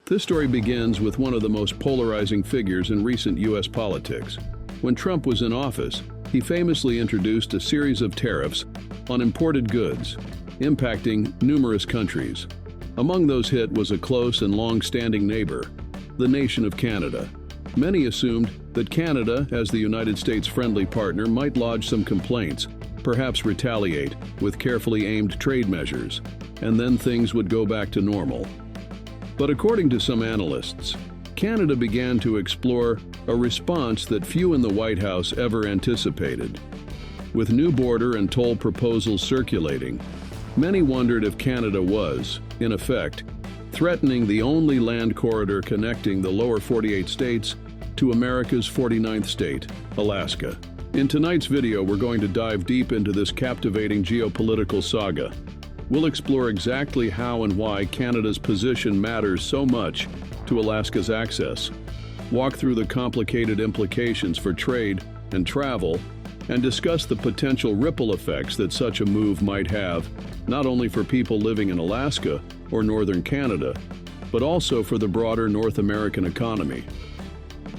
This story begins with one of the most polarizing figures in recent U.S. politics. When Trump was in office, he famously introduced a series of tariffs on imported goods, impacting numerous countries. Among those hit was a close and long-standing neighbor, the nation of Canada. Many assumed that Canada, as the United States' friendly partner, might lodge some complaints, perhaps retaliate with carefully aimed trade measures, and then things would go back to normal. But according to some analysts, Canada began to explore a response that few in the White House ever anticipated. With new border and toll proposals circulating, many wondered if Canada was, in effect, threatening the only land corridor connecting the lower 48 states to America's 49th state, Alaska. In tonight's video, we're going to dive deep into this captivating geopolitical saga. We'll explore exactly how and why Canada's position matters so much to Alaska's access, walk through the complicated implications for trade and travel, and discuss the potential ripple effects that such a move might have, not only for people living in Alaska or northern Canada, but also for the broader North American economy.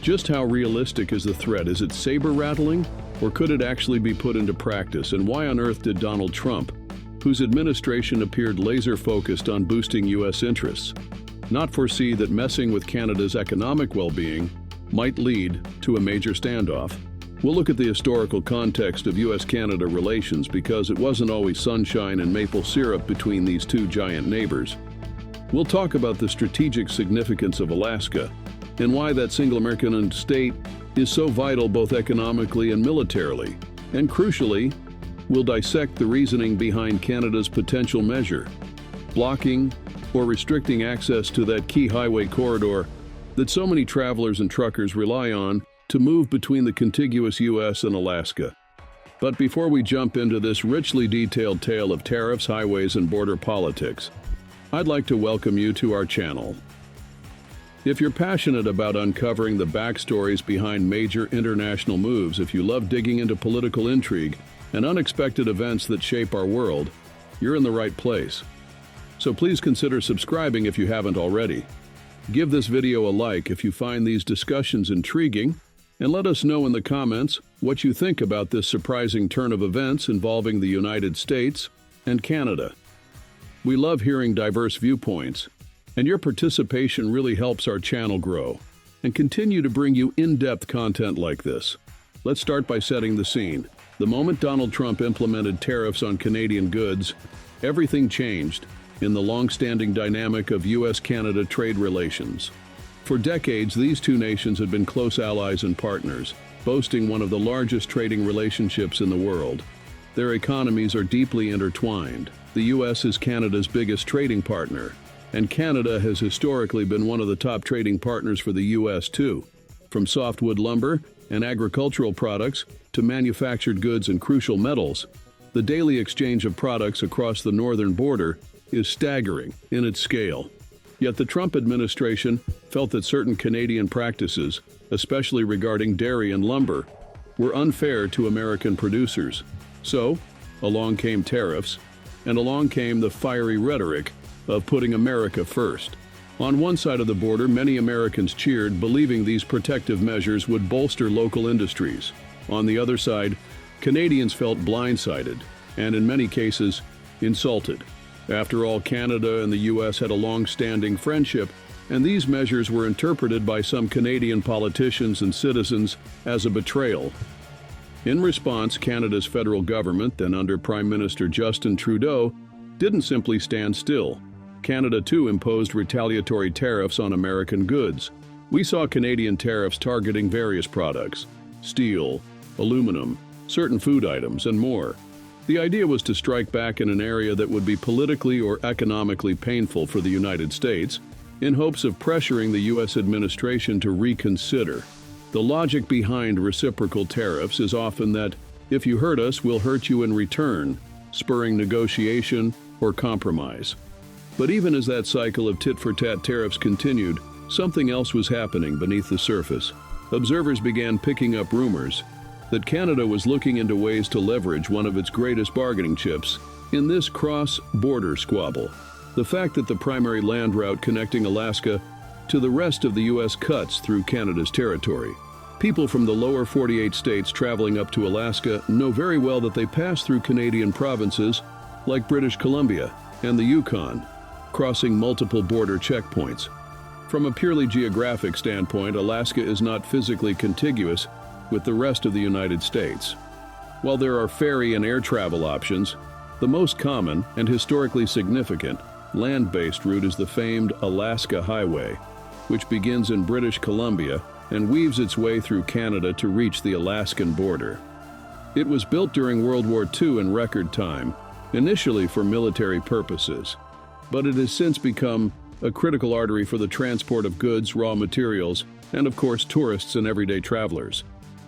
Just how realistic is the threat? Is it saber-rattling, or could it actually be put into practice? And why on earth did Donald Trump, whose administration appeared laser-focused on boosting U.S. interests, not foresee that messing with Canada's economic well-being might lead to a major standoff? We'll look at the historical context of U.S.-Canada relations, because it wasn't always sunshine and maple syrup between these two giant neighbors. We'll talk about the strategic significance of Alaska and why that single American state is so vital both economically and militarily. And crucially, we'll dissect the reasoning behind Canada's potential measure, blocking or restricting access to that key highway corridor that so many travelers and truckers rely on to move between the contiguous U.S. and Alaska. But before we jump into this richly detailed tale of tariffs, highways, and border politics, I'd like to welcome you to our channel. If you're passionate about uncovering the backstories behind major international moves, if you love digging into political intrigue and unexpected events that shape our world, you're in the right place. So please consider subscribing if you haven't already. Give this video a like if you find these discussions intriguing, and let us know in the comments what you think about this surprising turn of events involving the United States and Canada. We love hearing diverse viewpoints, and your participation really helps our channel grow and continue to bring you in-depth content like this. Let's start by setting the scene. The moment Donald Trump implemented tariffs on Canadian goods, everything changed in the long-standing dynamic of U.S.-Canada trade relations. For decades, these two nations had been close allies and partners, boasting one of the largest trading relationships in the world. Their economies are deeply intertwined. The U.S. is Canada's biggest trading partner, and Canada has historically been one of the top trading partners for the U.S. too. From softwood lumber and agricultural products to manufactured goods and crucial metals, the daily exchange of products across the northern border is staggering in its scale. Yet the Trump administration felt that certain Canadian practices, especially regarding dairy and lumber, were unfair to American producers. So, along came tariffs, and along came the fiery rhetoric of putting America first. On one side of the border, many Americans cheered, believing these protective measures would bolster local industries. On the other side, Canadians felt blindsided and, in many cases, insulted. After all, Canada and the U.S. had a long-standing friendship, and these measures were interpreted by some Canadian politicians and citizens as a betrayal. In response, Canada's federal government, then under Prime Minister Justin Trudeau, didn't simply stand still. Canada too imposed retaliatory tariffs on American goods. We saw Canadian tariffs targeting various products: steel, aluminum, certain food items, and more. The idea was to strike back in an area that would be politically or economically painful for the United States, in hopes of pressuring the U.S. administration to reconsider. The logic behind reciprocal tariffs is often that if you hurt us, we'll hurt you in return, spurring negotiation or compromise. But even as that cycle of tit-for-tat tariffs continued, something else was happening beneath the surface. Observers began picking up rumors that Canada was looking into ways to leverage one of its greatest bargaining chips in this cross-border squabble. The fact that the primary land route connecting Alaska to the rest of the U.S. cuts through Canada's territory. People from the lower 48 states traveling up to Alaska know very well that they pass through Canadian provinces like British Columbia and the Yukon, crossing multiple border checkpoints. From a purely geographic standpoint, Alaska is not physically contiguous with the rest of the United States. While there are ferry and air travel options, the most common and historically significant land-based route is the famed Alaska Highway, which begins in British Columbia and weaves its way through Canada to reach the Alaskan border. It was built during World War II in record time, initially for military purposes, but it has since become a critical artery for the transport of goods, raw materials, and of course tourists and everyday travelers.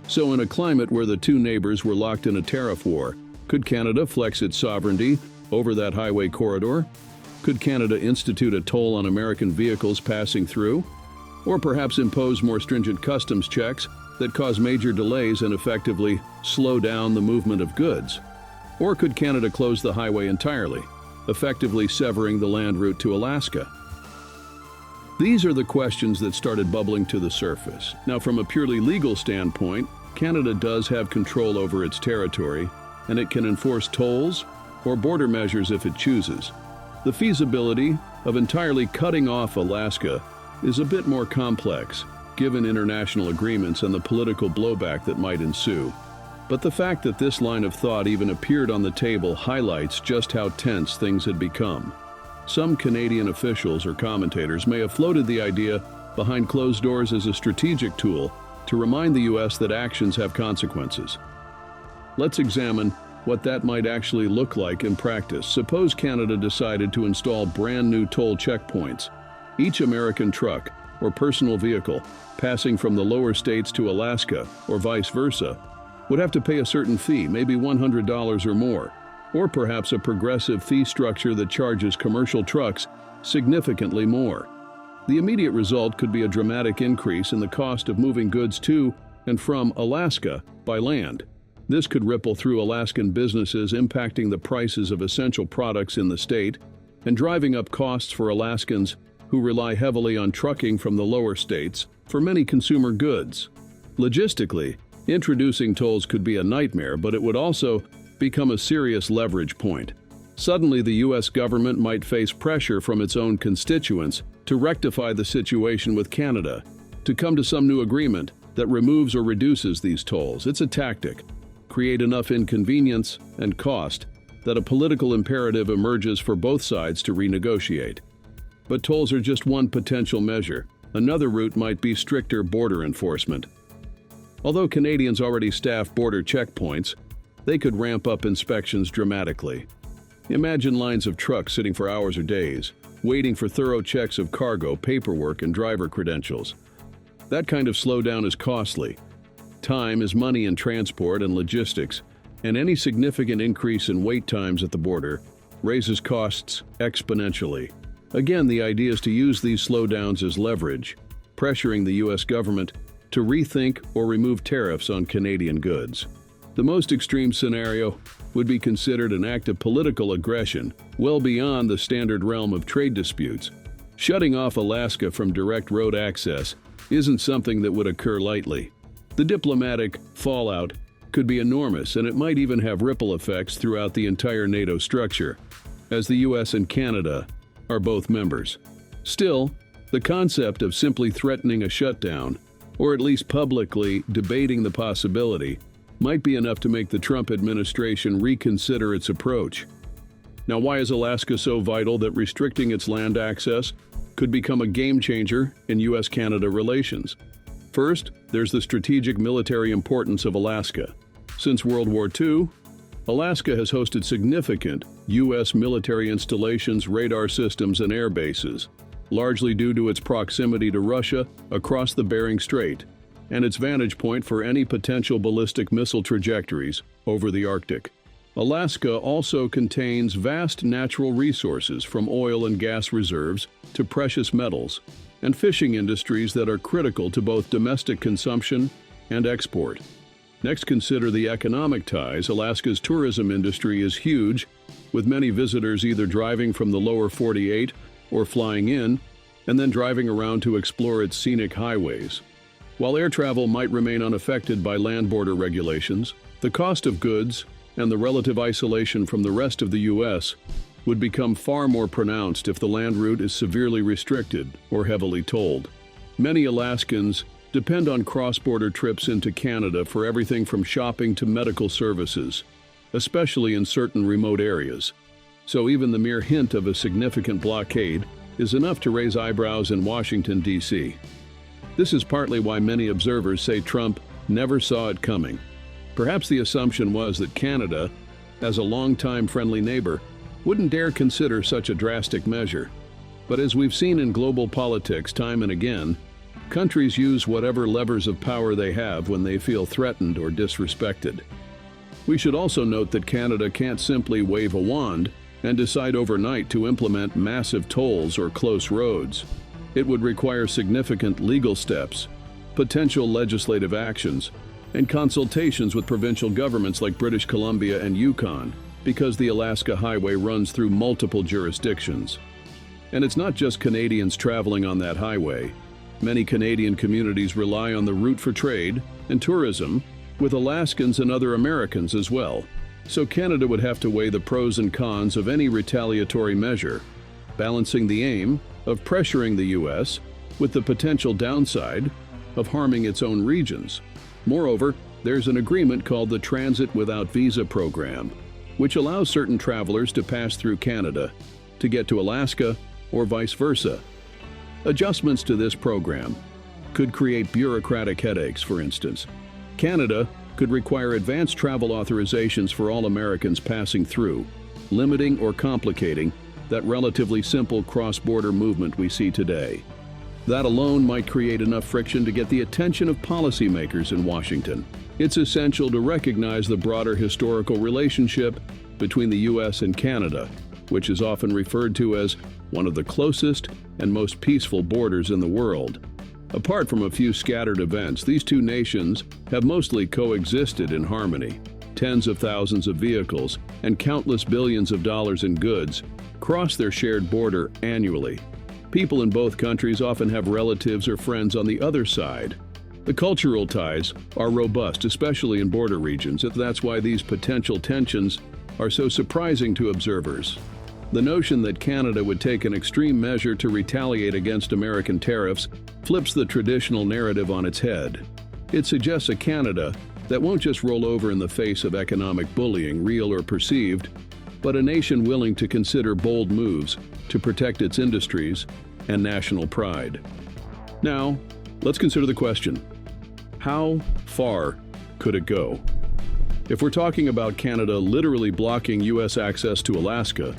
So in a climate where the two neighbors were locked in a tariff war, could Canada flex its sovereignty over that highway corridor? Could Canada institute a toll on American vehicles passing through? Or perhaps impose more stringent customs checks that cause major delays and effectively slow down the movement of goods? Or could Canada close the highway entirely, effectively severing the land route to Alaska? These are the questions that started bubbling to the surface. Now, from a purely legal standpoint, Canada does have control over its territory, and it can enforce tolls or border measures if it chooses. The feasibility of entirely cutting off Alaska is a bit more complex, given international agreements and the political blowback that might ensue. But the fact that this line of thought even appeared on the table highlights just how tense things had become. Some Canadian officials or commentators may have floated the idea behind closed doors as a strategic tool to remind the U.S. that actions have consequences. Let's examine what that might actually look like in practice. Suppose Canada decided to install brand new toll checkpoints. Each American truck or personal vehicle passing from the lower states to Alaska, or vice versa, would have to pay a certain fee, maybe $100 or more, or perhaps a progressive fee structure that charges commercial trucks significantly more. The immediate result could be a dramatic increase in the cost of moving goods to and from Alaska by land. This could ripple through Alaskan businesses, impacting the prices of essential products in the state and driving up costs for Alaskans who rely heavily on trucking from the lower states for many consumer goods. Logistically, introducing tolls could be a nightmare, but it would also become a serious leverage point. Suddenly, the U.S. government might face pressure from its own constituents to rectify the situation with Canada, to come to some new agreement that removes or reduces these tolls. It's a tactic. Create enough inconvenience and cost that a political imperative emerges for both sides to renegotiate. But tolls are just one potential measure. Another route might be stricter border enforcement. Although Canadians already staff border checkpoints, they could ramp up inspections dramatically. Imagine lines of trucks sitting for hours or days, waiting for thorough checks of cargo, paperwork, and driver credentials. That kind of slowdown is costly. Time is money in transport and logistics, and any significant increase in wait times at the border raises costs exponentially. Again, the idea is to use these slowdowns as leverage, pressuring the U.S. government to rethink or remove tariffs on Canadian goods. The most extreme scenario would be considered an act of political aggression, well beyond the standard realm of trade disputes. Shutting off Alaska from direct road access isn't something that would occur lightly. The diplomatic fallout could be enormous, and it might even have ripple effects throughout the entire NATO structure, as the U.S. and Canada are both members. Still, the concept of simply threatening a shutdown, or at least publicly debating the possibility, might be enough to make the Trump administration reconsider its approach. Now, why is Alaska so vital that restricting its land access could become a game changer in U.S.-Canada relations? First, there's the strategic military importance of Alaska. Since World War II, Alaska has hosted significant U.S. military installations, radar systems, and air bases, largely due to its proximity to Russia across the Bering Strait and its vantage point for any potential ballistic missile trajectories over the Arctic. Alaska also contains vast natural resources, from oil and gas reserves to precious metals, and fishing industries that are critical to both domestic consumption and export. Next, consider the economic ties. Alaska's tourism industry is huge, with many visitors either driving from the lower 48 or flying in, and then driving around to explore its scenic highways. While air travel might remain unaffected by land border regulations, the cost of goods and the relative isolation from the rest of the U.S. would become far more pronounced if the land route is severely restricted or heavily tolled. Many Alaskans depend on cross-border trips into Canada for everything from shopping to medical services, especially in certain remote areas. So even the mere hint of a significant blockade is enough to raise eyebrows in Washington, D.C. This is partly why many observers say Trump never saw it coming. Perhaps the assumption was that Canada, as a longtime friendly neighbor, wouldn't dare consider such a drastic measure. But as we've seen in global politics time and again, countries use whatever levers of power they have when they feel threatened or disrespected. We should also note that Canada can't simply wave a wand and decide overnight to implement massive tolls or close roads. It would require significant legal steps, potential legislative actions, and consultations with provincial governments like British Columbia and Yukon, because the Alaska Highway runs through multiple jurisdictions. And it's not just Canadians traveling on that highway. Many Canadian communities rely on the route for trade and tourism, with Alaskans and other Americans as well. So Canada would have to weigh the pros and cons of any retaliatory measure, balancing the aim of pressuring the U.S. with the potential downside of harming its own regions. Moreover, there's an agreement called the Transit Without Visa Program, which allows certain travelers to pass through Canada to get to Alaska or vice versa. Adjustments to this program could create bureaucratic headaches, for instance. Canada could require advanced travel authorizations for all Americans passing through, limiting or complicating that relatively simple cross-border movement we see today. That alone might create enough friction to get the attention of policymakers in Washington. It's essential to recognize the broader historical relationship between the U.S. and Canada, which is often referred to as one of the closest and most peaceful borders in the world. Apart from a few scattered events, these two nations have mostly coexisted in harmony. Tens of thousands of vehicles and countless billions of dollars in goods cross their shared border annually. People in both countries often have relatives or friends on the other side. The cultural ties are robust, especially in border regions, and that's why these potential tensions are so surprising to observers. The notion that Canada would take an extreme measure to retaliate against American tariffs flips the traditional narrative on its head. It suggests a Canada that won't just roll over in the face of economic bullying, real or perceived, but a nation willing to consider bold moves to protect its industries and national pride. Now, let's consider the question: how far could it go? If we're talking about Canada literally blocking U.S. access to Alaska,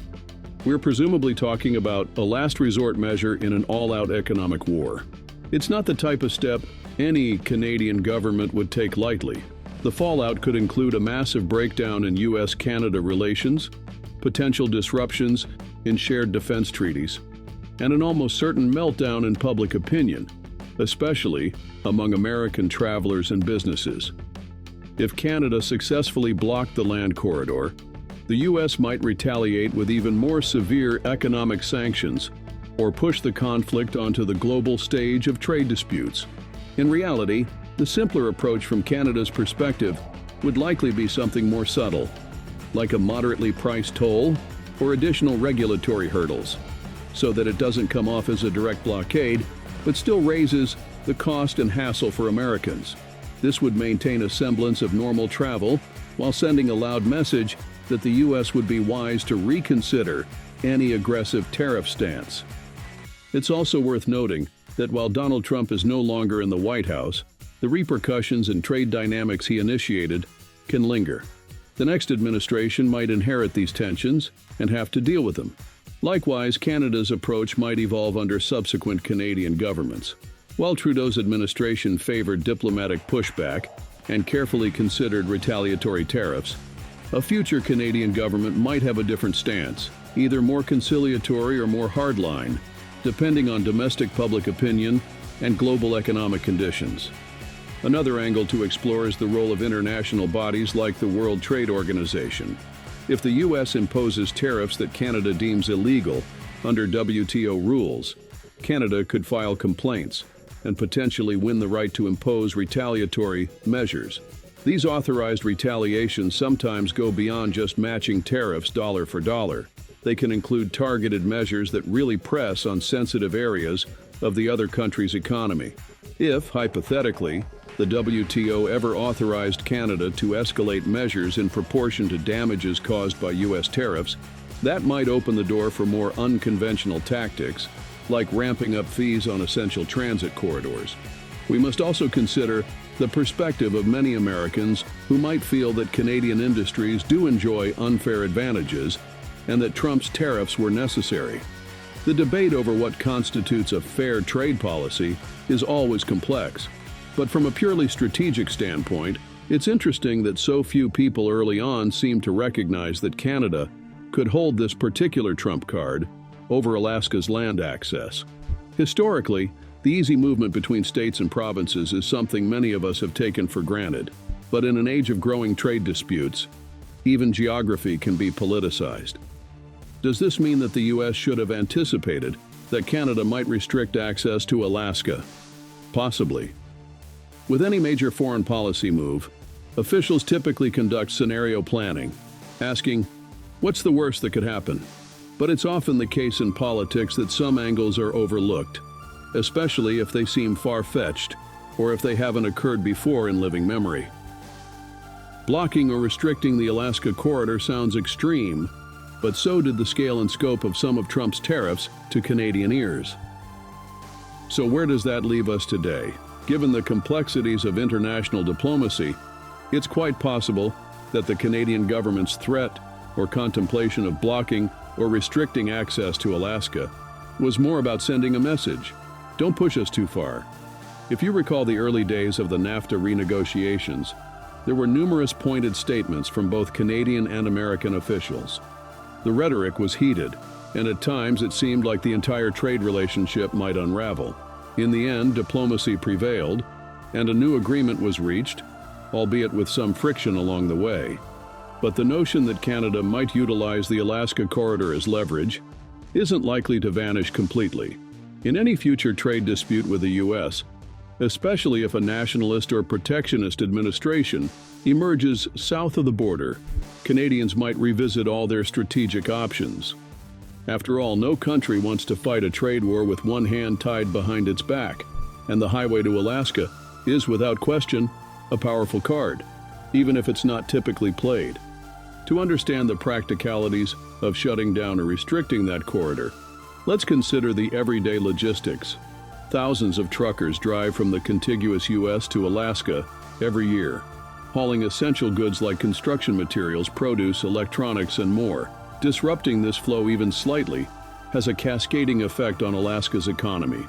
we're presumably talking about a last resort measure in an all-out economic war. It's not the type of step any Canadian government would take lightly. The fallout could include a massive breakdown in U.S.-Canada relations, potential disruptions in shared defense treaties, and an almost certain meltdown in public opinion, especially among American travelers and businesses. If Canada successfully blocked the land corridor, the U.S. might retaliate with even more severe economic sanctions or push the conflict onto the global stage of trade disputes. In reality, the simpler approach from Canada's perspective would likely be something more subtle, like a moderately priced toll or additional regulatory hurdles, so that it doesn't come off as a direct blockade, but still raises the cost and hassle for Americans. This would maintain a semblance of normal travel while sending a loud message that the U.S. would be wise to reconsider any aggressive tariff stance. It's also worth noting that while Donald Trump is no longer in the White House, the repercussions and trade dynamics he initiated can linger. The next administration might inherit these tensions and have to deal with them. Likewise, Canada's approach might evolve under subsequent Canadian governments. While Trudeau's administration favored diplomatic pushback and carefully considered retaliatory tariffs, a future Canadian government might have a different stance, either more conciliatory or more hardline, depending on domestic public opinion and global economic conditions. Another angle to explore is the role of international bodies like the World Trade Organization. If the U.S. imposes tariffs that Canada deems illegal under WTO rules, Canada could file complaints and potentially win the right to impose retaliatory measures. These authorized retaliations sometimes go beyond just matching tariffs dollar for dollar. They can include targeted measures that really press on sensitive areas of the other country's economy. If, hypothetically, the WTO ever authorized Canada to escalate measures in proportion to damages caused by U.S. tariffs, that might open the door for more unconventional tactics, like ramping up fees on essential transit corridors. We must also consider the perspective of many Americans who might feel that Canadian industries do enjoy unfair advantages and that Trump's tariffs were necessary. The debate over what constitutes a fair trade policy is always complex, but from a purely strategic standpoint, it's interesting that so few people early on seemed to recognize that Canada could hold this particular trump card over Alaska's land access. Historically, the easy movement between states and provinces is something many of us have taken for granted, but in an age of growing trade disputes, even geography can be politicized. Does this mean that the U.S. should have anticipated that Canada might restrict access to Alaska? Possibly. With any major foreign policy move, officials typically conduct scenario planning, asking, what's the worst that could happen? But it's often the case in politics that some angles are overlooked, especially if they seem far-fetched or if they haven't occurred before in living memory. Blocking or restricting the Alaska corridor sounds extreme, but so did the scale and scope of some of Trump's tariffs to Canadian ears. So where does that leave us today? Given the complexities of international diplomacy, it's quite possible that the Canadian government's threat or contemplation of blocking or restricting access to Alaska was more about sending a message. Don't push us too far. If you recall the early days of the NAFTA renegotiations, there were numerous pointed statements from both Canadian and American officials. The rhetoric was heated, and at times it seemed like the entire trade relationship might unravel. In the end, diplomacy prevailed, and a new agreement was reached, albeit with some friction along the way. But the notion that Canada might utilize the Alaska corridor as leverage isn't likely to vanish completely. In any future trade dispute with the U.S., especially if a nationalist or protectionist administration emerges south of the border, Canadians might revisit all their strategic options. After all, no country wants to fight a trade war with one hand tied behind its back, and the highway to Alaska is, without question, a powerful card, even if it's not typically played. To understand the practicalities of shutting down or restricting that corridor, let's consider the everyday logistics. Thousands of truckers drive from the contiguous U.S. to Alaska every year, hauling essential goods like construction materials, produce, electronics, and more. Disrupting this flow even slightly has a cascading effect on Alaska's economy.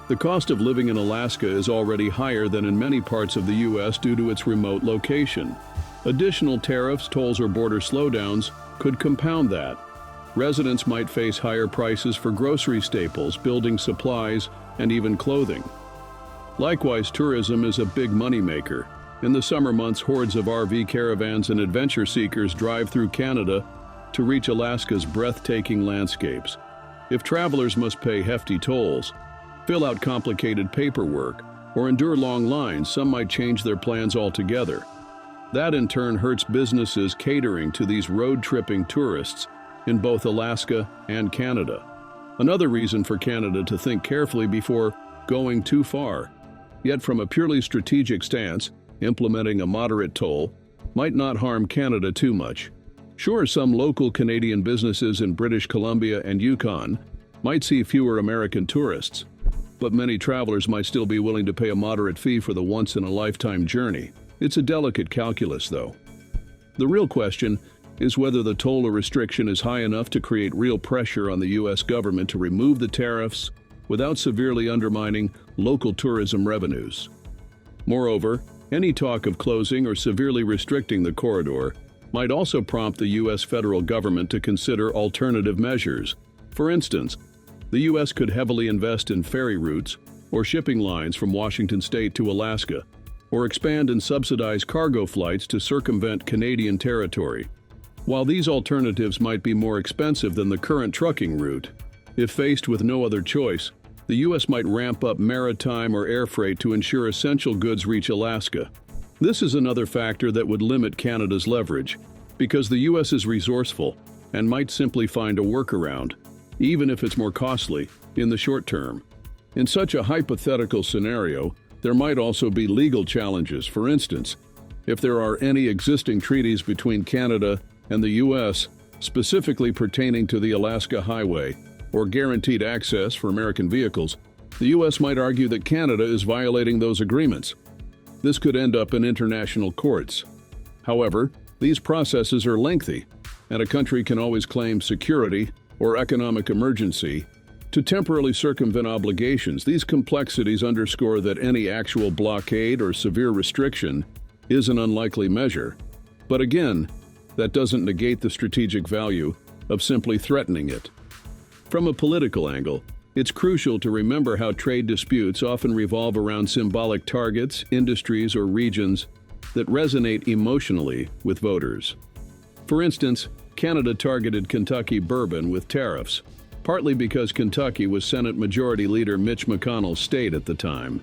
The cost of living in Alaska is already higher than in many parts of the U.S. due to its remote location. Additional tariffs, tolls, or border slowdowns could compound that. Residents might face higher prices for grocery staples, building supplies, and even clothing. Likewise, tourism is a big moneymaker. In the summer months, hordes of RV caravans and adventure seekers drive through Canada to reach Alaska's breathtaking landscapes. If travelers must pay hefty tolls, fill out complicated paperwork, or endure long lines, some might change their plans altogether. That in turn hurts businesses catering to these road-tripping tourists in both Alaska and Canada. Another reason for Canada to think carefully before going too far. Yet from a purely strategic stance, implementing a moderate toll might not harm Canada too much. Sure, some local Canadian businesses in British Columbia and Yukon might see fewer American tourists, but many travelers might still be willing to pay a moderate fee for the once-in-a-lifetime journey. It's a delicate calculus, though. The real question is whether the toll or restriction is high enough to create real pressure on the U.S. government to remove the tariffs without severely undermining local tourism revenues. Moreover, any talk of closing or severely restricting the corridor might also prompt the U.S. federal government to consider alternative measures. For instance, the U.S. could heavily invest in ferry routes or shipping lines from Washington state to Alaska, or expand and subsidize cargo flights to circumvent Canadian territory. While these alternatives might be more expensive than the current trucking route, if faced with no other choice, the U.S. might ramp up maritime or air freight to ensure essential goods reach Alaska. This is another factor that would limit Canada's leverage, because the U.S. is resourceful and might simply find a workaround, even if it's more costly, in the short term. In such a hypothetical scenario, there might also be legal challenges. For instance, if there are any existing treaties between Canada and the U.S. specifically pertaining to the Alaska Highway or guaranteed access for American vehicles, the U.S. might argue that Canada is violating those agreements. This could end up in international courts. However, these processes are lengthy, and a country can always claim security or economic emergency to temporarily circumvent obligations. These complexities underscore that any actual blockade or severe restriction is an unlikely measure. But again, that doesn't negate the strategic value of simply threatening it. From a political angle, it's crucial to remember how trade disputes often revolve around symbolic targets, industries, or regions that resonate emotionally with voters. For instance, Canada targeted Kentucky bourbon with tariffs, partly because Kentucky was Senate Majority Leader Mitch McConnell's state at the time.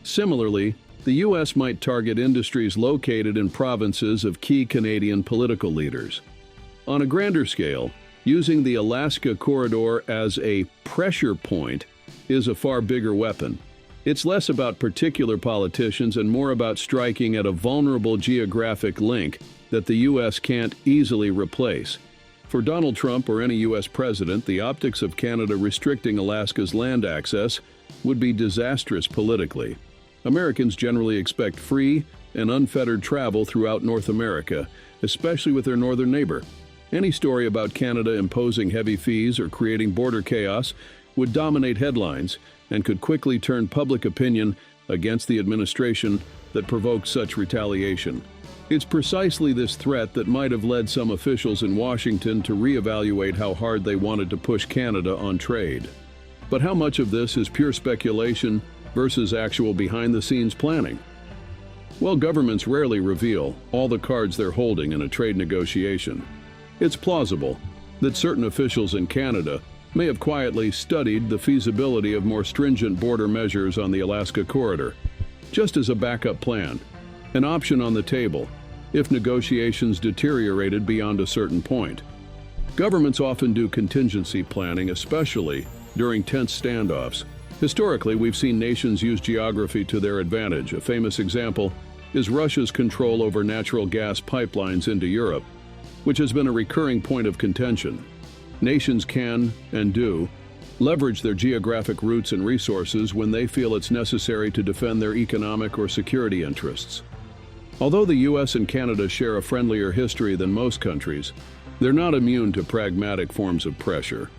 Similarly, the U.S. might target industries located in provinces of key Canadian political leaders. On a grander scale, using the Alaska corridor as a pressure point is a far bigger weapon. It's less about particular politicians and more about striking at a vulnerable geographic link that the U.S. can't easily replace. For Donald Trump or any U.S. president, the optics of Canada restricting Alaska's land access would be disastrous politically. Americans generally expect free and unfettered travel throughout North America, especially with their northern neighbor. Any story about Canada imposing heavy fees or creating border chaos would dominate headlines and could quickly turn public opinion against the administration that provoked such retaliation. It's precisely this threat that might have led some officials in Washington to reevaluate how hard they wanted to push Canada on trade. But how much of this is pure speculation versus actual behind-the-scenes planning? Well, governments rarely reveal all the cards they're holding in a trade negotiation. It's plausible that certain officials in Canada may have quietly studied the feasibility of more stringent border measures on the Alaska corridor, just as a backup plan, an option on the table if negotiations deteriorated beyond a certain point. Governments often do contingency planning, especially during tense standoffs. Historically, we've seen nations use geography to their advantage. A famous example is Russia's control over natural gas pipelines into Europe, which has been a recurring point of contention. Nations can, and do, leverage their geographic roots and resources when they feel it's necessary to defend their economic or security interests. Although the U.S. and Canada share a friendlier history than most countries, they're not immune to pragmatic forms of pressure.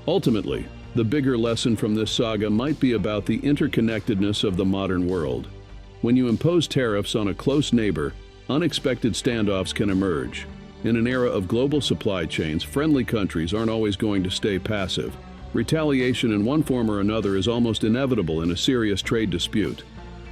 Ultimately, the bigger lesson from this saga might be about the interconnectedness of the modern world. When you impose tariffs on a close neighbor, unexpected standoffs can emerge. In an era of global supply chains, friendly countries aren't always going to stay passive. Retaliation in one form or another is almost inevitable in a serious trade dispute.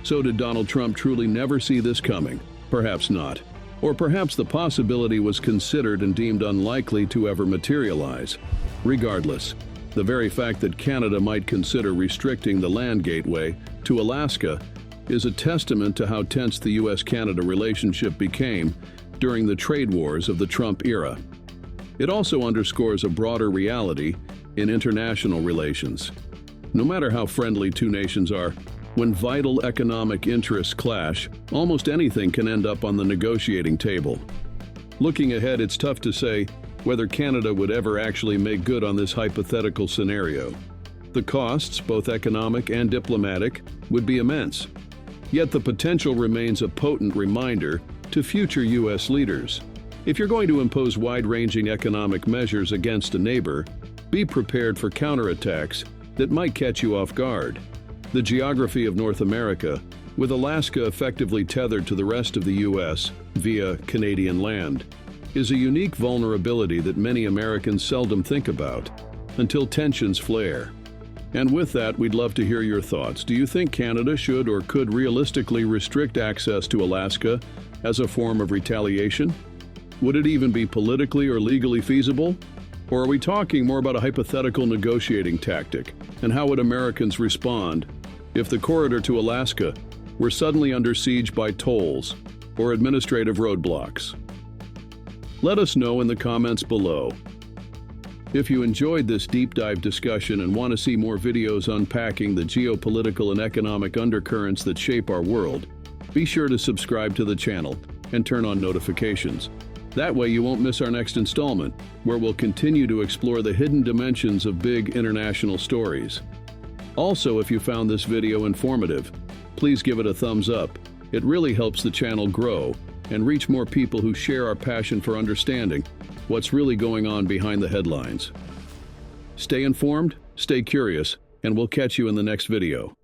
So did Donald Trump truly never see this coming? Perhaps not. Or perhaps the possibility was considered and deemed unlikely to ever materialize. Regardless, the very fact that Canada might consider restricting the land gateway to Alaska is a testament to how tense the U.S.-Canada relationship became during the trade wars of the Trump era. It also underscores a broader reality in international relations. No matter how friendly two nations are, when vital economic interests clash, almost anything can end up on the negotiating table. Looking ahead, it's tough to say whether Canada would ever actually make good on this hypothetical scenario. The costs, both economic and diplomatic, would be immense. Yet the potential remains a potent reminder to future U.S. leaders. If you're going to impose wide-ranging economic measures against a neighbor, be prepared for counterattacks that might catch you off guard. The geography of North America, with Alaska effectively tethered to the rest of the U.S. via Canadian land, is a unique vulnerability that many Americans seldom think about until tensions flare. And with that, we'd love to hear your thoughts. Do you think Canada should or could realistically restrict access to Alaska as a form of retaliation? Would it even be politically or legally feasible? Or are we talking more about a hypothetical negotiating tactic, and how would Americans respond if the corridor to Alaska were suddenly under siege by tolls or administrative roadblocks? Let us know in the comments below. If you enjoyed this deep dive discussion and want to see more videos unpacking the geopolitical and economic undercurrents that shape our world, be sure to subscribe to the channel and turn on notifications. That way you won't miss our next installment, where we'll continue to explore the hidden dimensions of big international stories. Also, if you found this video informative, please give it a thumbs up. It really helps the channel grow and reach more people who share our passion for understanding what's really going on behind the headlines. Stay informed, stay curious, and we'll catch you in the next video.